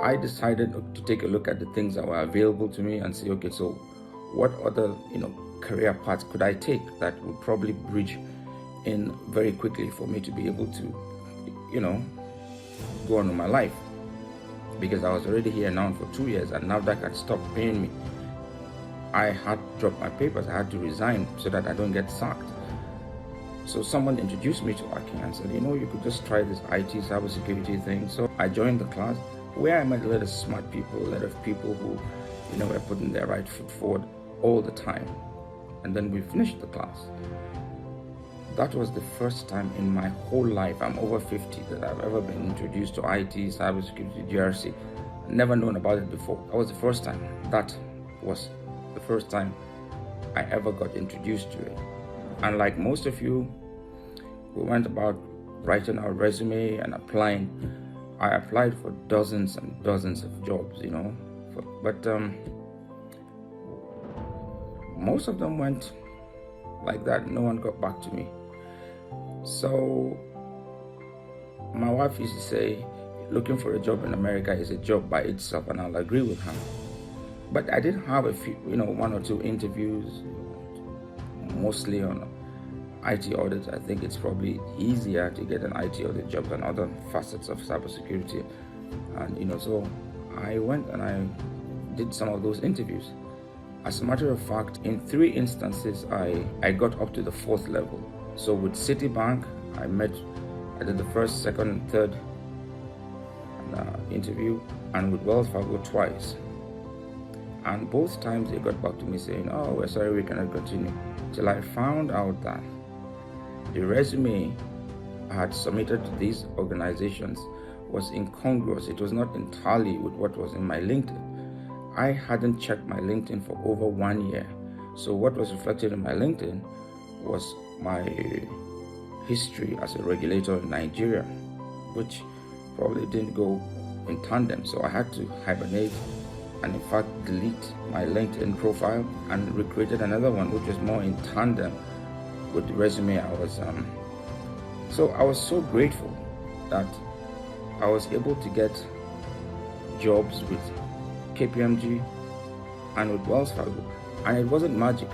I decided to take a look at the things that were available to me and say, okay, so what other, career paths could I take that would probably bridge in very quickly for me to be able to, go on with my life. Because I was already here now for 2 years, and now that had stopped paying me. I had to drop my papers. I had to resign so that I don't get sacked. So someone introduced me to Aki and said, you could just try this IT cybersecurity thing. So I joined the class, where I met a lot of smart people, a lot of people who, were putting their right foot forward all the time. And then we finished the class. That was the first time in my whole life, I'm over 50, that I've ever been introduced to IT, cybersecurity, GRC. Never known about it before. That was the first time. That was the first time I ever got introduced to it. And like most of you, we went about writing our resume and applying. I applied for dozens and dozens of jobs, but most of them went like that. No one got back to me. So my wife used to say, looking for a job in America is a job by itself, and I'll agree with her. But I did have a few, 1 or 2 interviews, mostly on IT audits. I think it's probably easier to get an IT audit job than other facets of cybersecurity. And, so I went and I did some of those interviews. As a matter of fact, in 3 instances, I got up to the 4th level. So with Citibank, I did the 1st, 2nd, and 3rd interview, and with Wells Fargo twice. And both times they got back to me saying, oh, we're sorry, we cannot continue. Till I found out that the resume I had submitted to these organizations was incongruous. It was not entirely with what was in my LinkedIn. I hadn't checked my LinkedIn for over 1 year. So what was reflected in my LinkedIn was my history as a regulator in Nigeria, which probably didn't go in tandem. So I had to hibernate and in fact delete my LinkedIn profile and recreated another one which was more in tandem with the resume I was so I was so grateful that I was able to get jobs with KPMG and with Wells Fargo, and it wasn't magic.